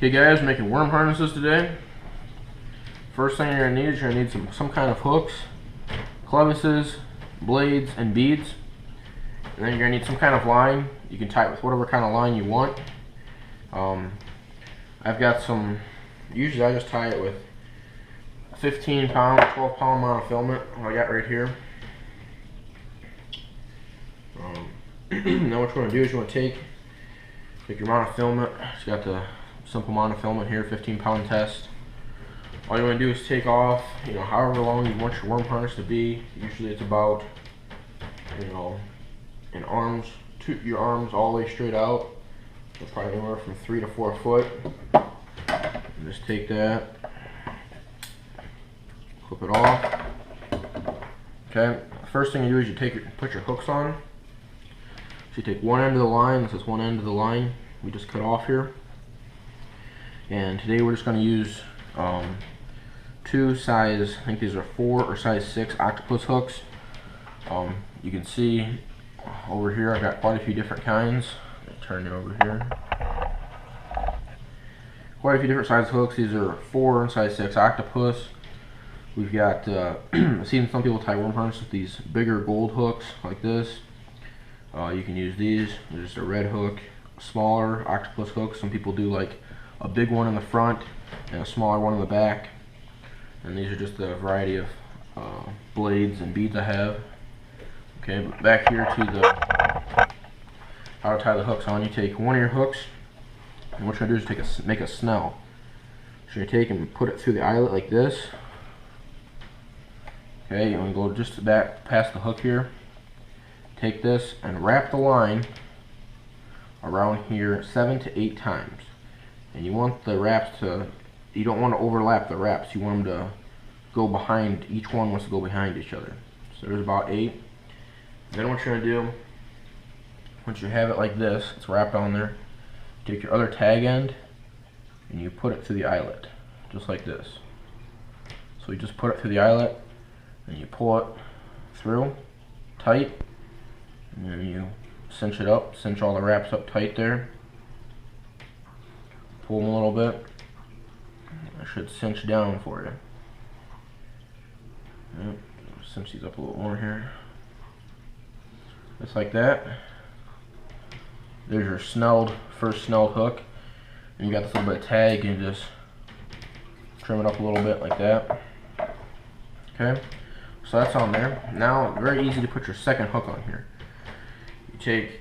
Okay guys, making worm harnesses today. First thing you're gonna need some kind of hooks, clevises, blades, and beads. And then you're gonna need some kind of line. You can tie it with whatever kind of line you want. I've got some, usually I just tie it with a 15 pound, 12 pound monofilament, what I got right here. Now what you want to do is you want to take your monofilament. It's got the simple monofilament here, 15 pound test. All you want to do is take off, however long you want your worm harness to be. Usually it's about, your arms all the way straight out. So probably anywhere from 3 to 4 foot. And just take that, clip it off. Okay. First thing you do is you put your hooks on. So you take one end of the line. This is one end of the line we just cut off here. And today we're just going to use two size, I think these are 4 or size 6 octopus hooks. You can see over here I've got quite a few different kinds. Turn it over here. Quite a few different size hooks. These are 4 and size 6 octopus. We've got, I've seen some people tie worm harnesses with these bigger gold hooks like this. You can use these. There's just a red hook, a smaller octopus hook. Some people do like a big one in the front and a smaller one in the back. And these are just the variety of blades and beads I have. Okay, but back here to the how to tie the hooks on. You take one of your hooks, and what you're gonna do is make a snell. So you take and put it through the eyelet like this. Okay, you want to go just back past the hook here. Take this and wrap the line around here 7 to 8 times. And you want the wraps to, you don't want to overlap the wraps. You want them to go behind, each one wants to go behind each other. So there's about 8. Then what you're going to do, once you have it like this, it's wrapped on there, take your other tag end and you put it through the eyelet, just like this. So you just put it through the eyelet and you pull it through tight, and then you cinch it up, cinch all the wraps up tight there. Pull them a little bit. I should cinch down for you. Yep. Cinch these up a little more here. Just like that. There's your first snelled hook. And you got this little bit of tag, and you just trim it up a little bit like that. Okay, so that's on there. Now, very easy to put your second hook on here. You take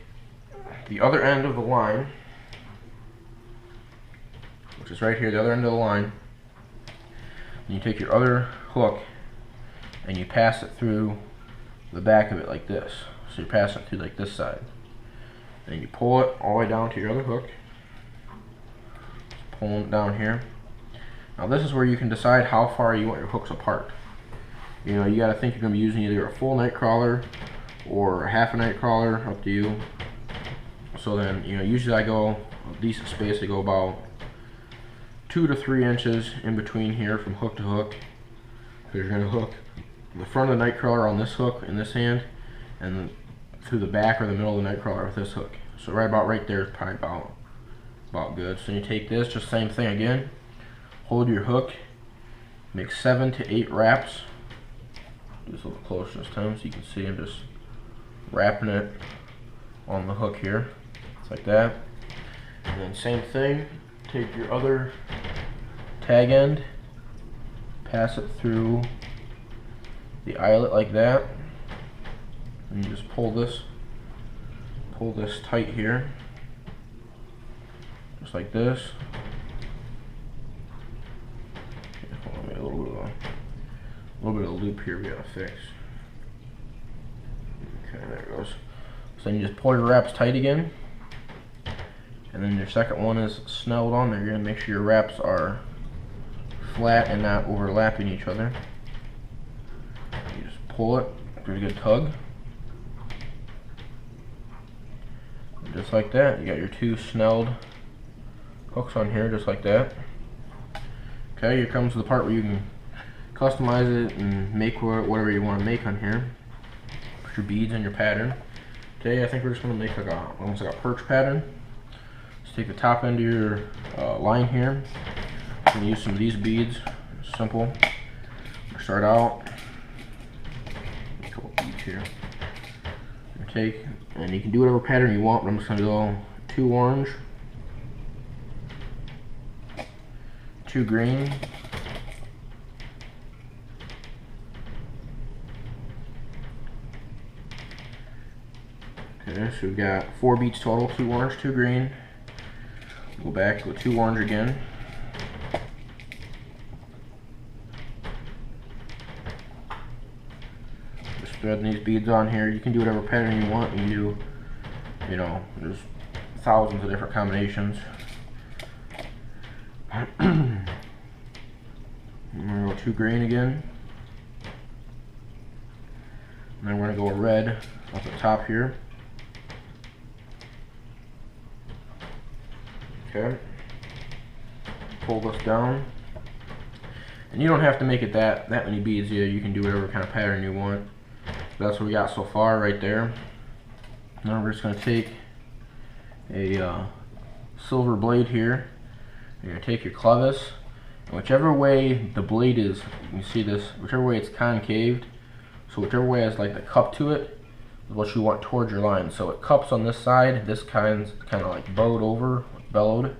the other end of the line, which is right here, the other end of the line, and you take your other hook and you pass it through the back of it like this. So you pass it through like this side. And you pull it all the way down to your other hook. Just pull it down here. Now this is where you can decide how far you want your hooks apart. You gotta think you're gonna be using either a full night crawler or a half a night crawler, up to you. So then, usually I go a decent space. I go about 2 to 3 inches in between here from hook to hook. Because you're gonna hook the front of the night crawler on this hook in this hand, and through the back or the middle of the night crawler with this hook. So right there is probably about good. So you take this, just same thing again. Hold your hook, make 7 to 8 wraps. Do this a little closer this time so you can see I'm just wrapping it on the hook here. It's like that. And then same thing, take your other tag end, pass it through the eyelet like that, and you just pull this tight here, just like this. A little bit of loop here we gotta fix. Okay, there it goes. So then you just pull your wraps tight again, and then your second one is snelled on there. You're gonna make sure your wraps are flat and not overlapping each other. You just pull it, give it a good tug. And just like that, you got your 2 snelled hooks on here, just like that. Okay, here comes the part where you can customize it and make whatever you want to make on here. Put your beads and your pattern. Today I think we're just going to make like almost like a perch pattern. Just take the top end of your line here. I'm going to use some of these beads. Simple. Start out. A couple beads here. Take, and you can do whatever pattern you want, but I'm just going to go 2 orange, 2 green, okay, so we've got 4 beads total, 2 orange, 2 green, go back, go 2 orange again, just threading these beads on here. You can do whatever pattern you want. You know, there's thousands of different combinations. I'm gonna go 2 green again, and then we're gonna go red at the top here. Okay, pull this down, and you don't have to make it that many beads here. You can do whatever kind of pattern you want. That's what we got so far right there. Now we're just going to take a silver blade here. You're going to take your clevis, and whichever way the blade is, you see this, whichever way it's concaved, so whichever way has like the cup to it, is what you want towards your line. So it cups on this side, this kind of like bowed over, bellowed.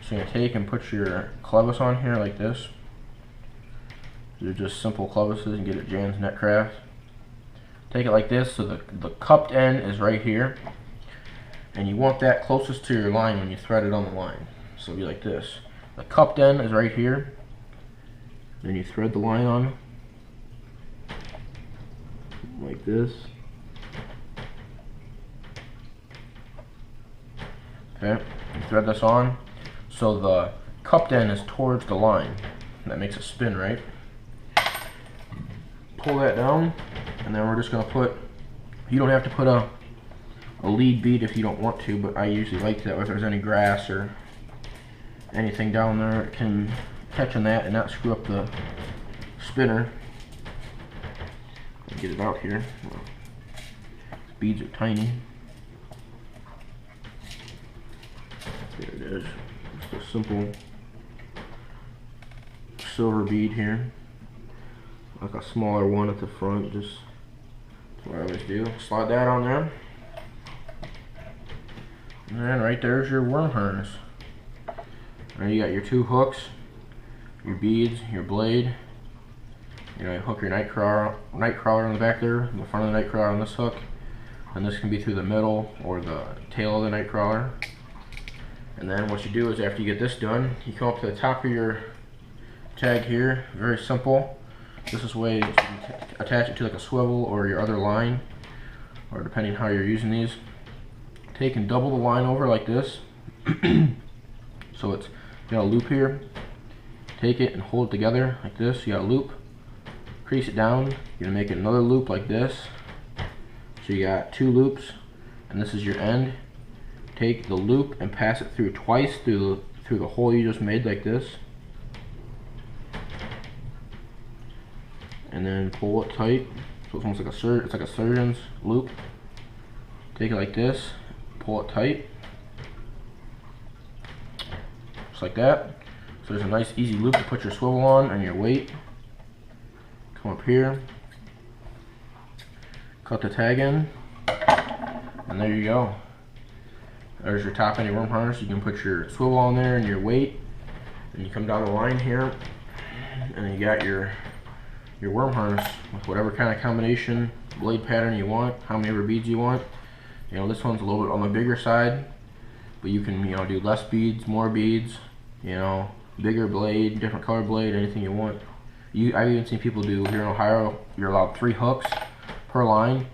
So you're going to take and put your clevis on here like this. They're just simple clevises, and get it Jan's Net Craft. Take it like this, so the cupped end is right here, and you want that closest to your line when you thread it on the line. So it'll be like this. The cupped end is right here, then you thread the line on like this. Okay, you thread this on, so the cupped end is towards the line. That makes it spin, right? Pull that down, and then we're just going to put, you don't have to put a lead bead if you don't want to, but I usually like that if there's any grass or anything down there, it can catch on that and not screw up the spinner. Get it out here. Beads are tiny. There it is. Just a simple silver bead here. Like a smaller one at the front, just what I always do. Slide that on there. And then right there's your worm harness. Now you got your 2 hooks, your beads, your blade. You know, you hook your night crawler on the back there, the front of the night crawler on this hook. And this can be through the middle or the tail of the night crawler. And then what you do is after you get this done, you come up to the top of your tag here. Very simple. This is a way to attach it to like a swivel or your other line, or depending how you're using these. Take and double the line over like this. So it's, you got a loop here. Take it and hold it together like this. You got a loop. Crease it down. You're gonna make another loop like this. So you got 2 loops, and this is your end. Take the loop and pass it through twice through the hole you just made like this. And then pull it tight, so it's almost like it's like a surgeon's loop. Take it like this, pull it tight, just like that. So there's a nice easy loop to put your swivel on and your weight. Come up here, cut the tag in, and there you go. There's your top end of your worm harness. You can put your swivel on there and your weight, and you come down the line here, and you got your worm harness with whatever kind of combination blade pattern you want, how many beads you want. You know, this one's a little bit on the bigger side, but you can, you know, do less beads, more beads, you know, bigger blade, different color blade, anything you want. I've even seen people do, here in Ohio, you're allowed 3 hooks per line.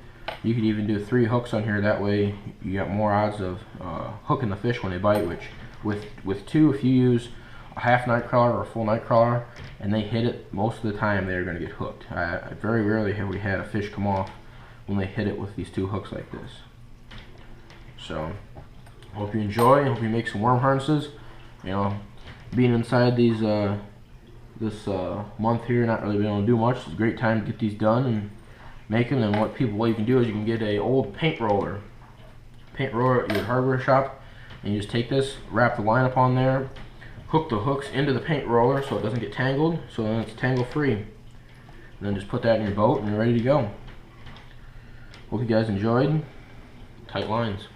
You could even do 3 hooks on here, that way you got more odds of hooking the fish when they bite, which with 2, if you use a half night crawler or a full night crawler and they hit it, most of the time they're going to get hooked. Very rarely have we had a fish come off when they hit it with these 2 hooks like this. So, hope you enjoy. Hope you make some worm harnesses. You know, being inside these this month here, not really being able to do much, it's a great time to get these done and make them. And what you can do is you can get a old paint roller at your hardware shop. And you just take this, wrap the line up on there, hook the hooks into the paint roller so it doesn't get tangled, so then it's tangle free. And then just put that in your boat and you're ready to go. Hope you guys enjoyed. Tight lines.